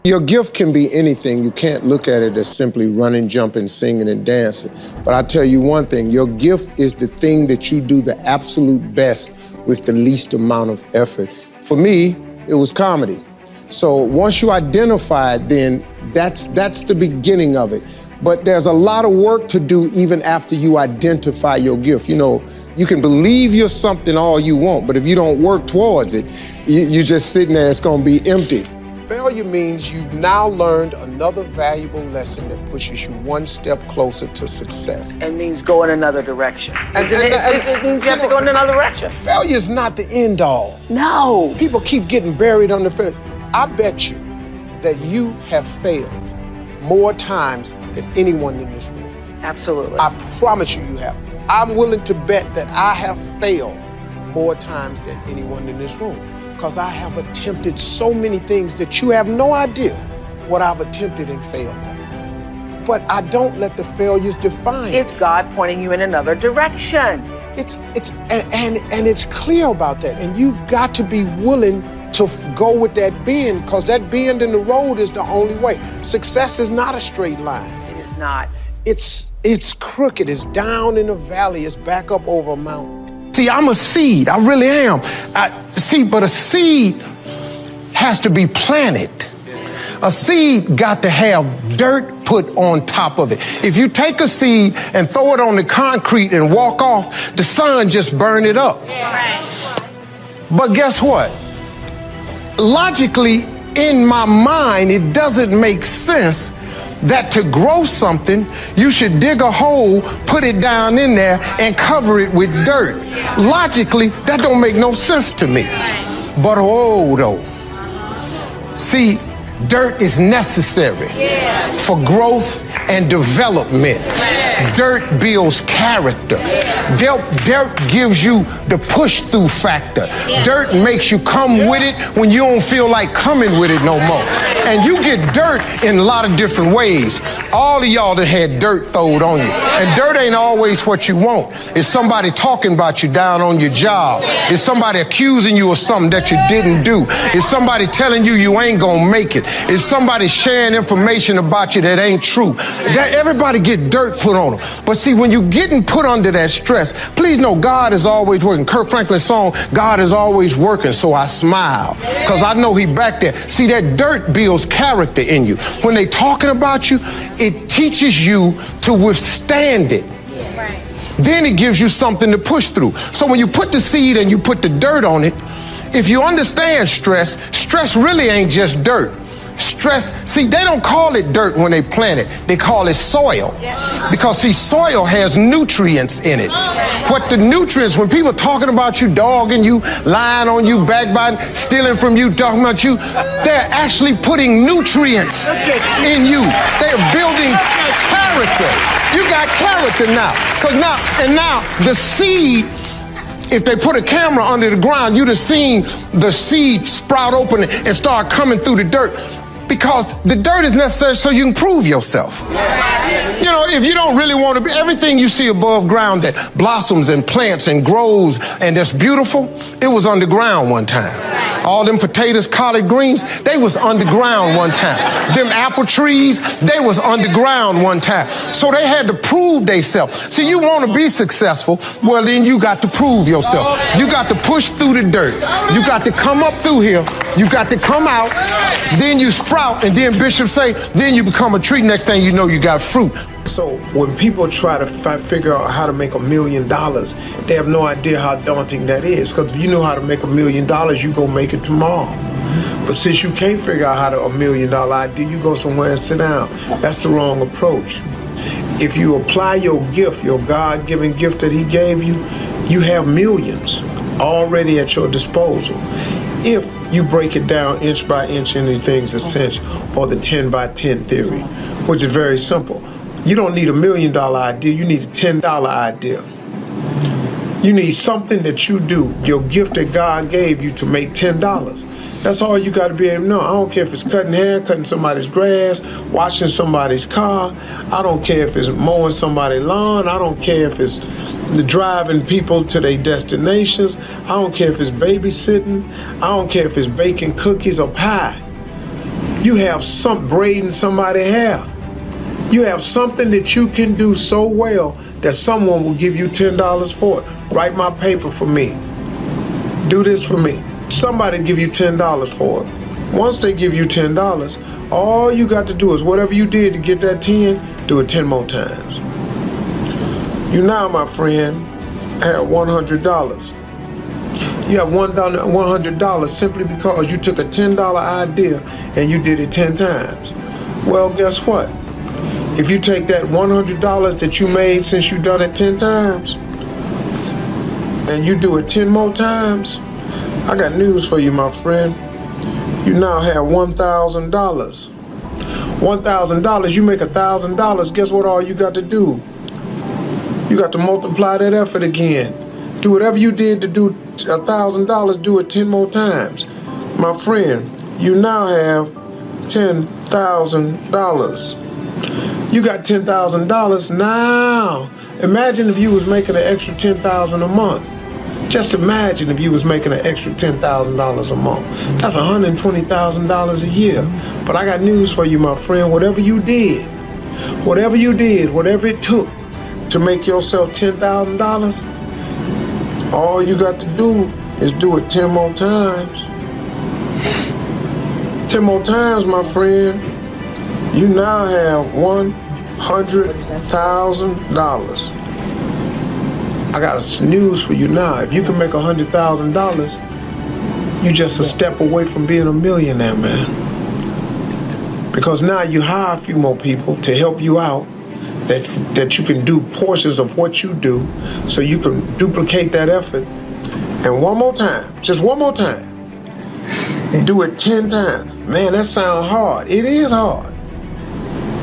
Your gift can be anything. You can't look at it as simply running, jumping, singing, and dancing. But I tell you one thing, your gift is the thing that you do the absolute best with the least amount of effort. For me, it was comedy. So once you identify it, then that's the beginning of it. But there's a lot of work to do even after you identify your gift. You know, you can believe you're something all you want, but if you don't work towards it, you're just sitting there, it's gonna be empty. Failure means you've now learned another valuable lesson that pushes you one step closer to success. It means go in another direction. It means you have to go in another direction. Failure is not the end all. No. People keep getting buried under failure. I bet you that you have failed more times than anyone in this room. Absolutely. I promise you have. I'm willing to bet that I have failed more times than anyone in this room, because I have attempted so many things that you have no idea what I've attempted and failed at. But I don't let the failures define me. It's God pointing you in another direction. It's clear about that. And you've got to be willing to go with that bend, because that bend in the road is the only way. Success is not a straight line. It is not. It's crooked, it's down in a valley, it's back up over a mountain. See, I'm a seed, I really am. But a seed has to be planted. A seed got to have dirt put on top of it. If you take a seed and throw it on the concrete and walk off, the sun just burn it up. But guess what? Logically, in my mind, it doesn't make sense that to grow something, you should dig a hole, put it down in there, and cover it with dirt. Logically, that don't make no sense to me. But though. See, dirt is necessary for growth and development. Dirt builds character. Dirt gives you the push-through factor. Dirt makes you come with it when you don't feel like coming with it no more. And you get dirt in a lot of different ways. All of y'all that had dirt thrown on you. And dirt ain't always what you want. It's somebody talking about you down on your job. It's somebody accusing you of something that you didn't do. It's somebody telling you you ain't gonna make it. It's somebody sharing information about you that ain't true. That everybody get dirt put on them. But see, when you getting put under that stress, please know God is always working. Kirk Franklin's song, God is always working, so I smile. Because I know he back there. See, that dirt builds character in you. When they talking about you, it teaches you to withstand it. Then it gives you something to push through. So when you put the seed and you put the dirt on it, if you understand stress, stress really ain't just dirt. Stress, see, they don't call it dirt when they plant it. They call it soil. Because, see, soil has nutrients in it. What the nutrients, when people talking about you, dogging you, lying on you, backbiting, stealing from you, talking about you, they're actually putting nutrients in you. They're building character. You got character now. Now the seed, if they put a camera under the ground, you'd have seen the seed sprout open and start coming through the dirt. Because the dirt is necessary so you can prove yourself. You know, if you don't really want to be, everything you see above ground that blossoms and plants and grows and that's beautiful, it was underground one time. All them potatoes, collard greens, they was underground one time. Them apple trees, they was underground one time. So they had to prove themselves. See, you want to be successful, well then you got to prove yourself. You got to push through the dirt. You got to come up through here. You got to come out. Then you sprout, and then Bishop say, then you become a tree. Next thing you know, you got fruit. So when people try to figure out how to make $1 million, they have no idea how daunting that is. Because if you know how to make $1 million, you go make it tomorrow. But since you can't figure out how to $1 million idea, you go somewhere and sit down. That's the wrong approach. If you apply your gift, your God-given gift that he gave you, you have millions already at your disposal. If you break it down inch by inch into things essential, or the 10 by 10 theory, which is very simple. You don't need $1 million idea, you need a $10 idea. You need something that you do, your gift that God gave you, to make $10. That's all you got to be able to know. I don't care if it's cutting hair, cutting somebody's grass, washing somebody's car. I don't care if it's mowing somebody's lawn. I don't care if it's driving people to their destinations. I don't care if it's babysitting. I don't care if it's baking cookies or pie. You have some braiding somebody's hair. You have something that you can do so well that someone will give you $10 for it. Write my paper for me. Do this for me. Somebody give you $10 for it. Once they give you $10, all you got to do is whatever you did to get that 10, do it 10 more times. You now, my friend, have $100. You have $100 simply because you took a $10 idea and you did it 10 times. Well, guess what? If you take that $100 that you made since you done it 10 times and you do it 10 more times, I got news for you, my friend. You now have $1,000. $1,000, you make $1,000, guess what all you got to do? You got to multiply that effort again. Do whatever you did to do $1,000, do it 10 more times. My friend, you now have $10,000. You got $10,000 now. Imagine if you was making an extra $10,000 a month. Just imagine if you was making an extra $10,000 a month. That's $120,000 a year. But I got news for you, my friend. Whatever you did, whatever it took to make yourself $10,000, all you got to do is do it 10 more times. 10 more times, my friend. You now have $100,000. I got news for you now. If you can make $100,000, you're just a step away from being a millionaire, man. Because now you hire a few more people to help you out, that you can do portions of what you do, so you can duplicate that effort. And one more time, just one more time, do it 10 times. Man, that sounds hard. It is hard.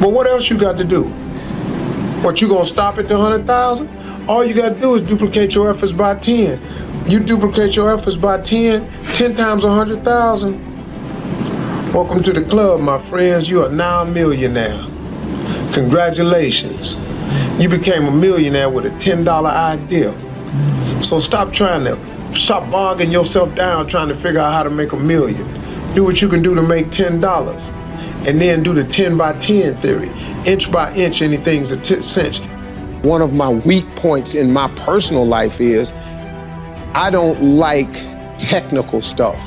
But what else you got to do? What, you gonna stop at the 100,000? All you gotta do is duplicate your efforts by 10. You duplicate your efforts by 10 times 100,000. Welcome to the club, my friends. You are now a millionaire. Congratulations. You became a millionaire with a $10 idea. So stop bogging yourself down trying to figure out how to make $1 million. Do what you can do to make $10. And then do the 10 by 10 theory. Inch by inch, anything's a cinch. One of my weak points in my personal life is I don't like technical stuff.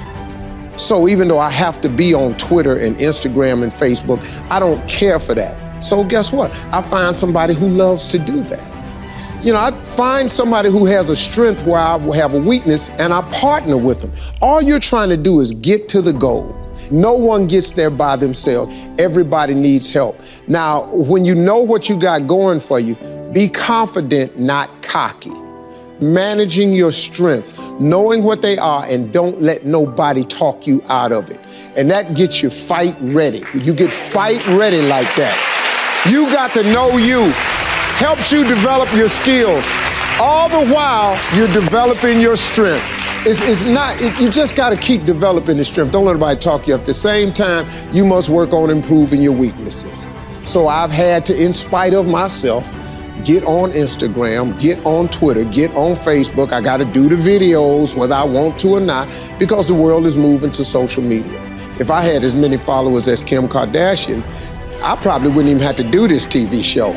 So even though I have to be on Twitter and Instagram and Facebook, I don't care for that. So guess what? I find somebody who loves to do that. You know, I find somebody who has a strength where I will have a weakness, and I partner with them. All you're trying to do is get to the goal. No one gets there by themselves. Everybody needs help. Now, when you know what you got going for you, be confident, not cocky. Managing your strengths, knowing what they are, and don't let nobody talk you out of it. And that gets you fight ready. You get fight ready like that. You got to know you. Helps you develop your skills. All the while, you're developing your strength. You just got to keep developing the strength. Don't let anybody talk you up. At the same time, you must work on improving your weaknesses. So I've had to, in spite of myself, get on Instagram, get on Twitter, get on Facebook. I got to do the videos whether I want to or not, because the world is moving to social media. If I had as many followers as Kim Kardashian, I probably wouldn't even have to do this TV show.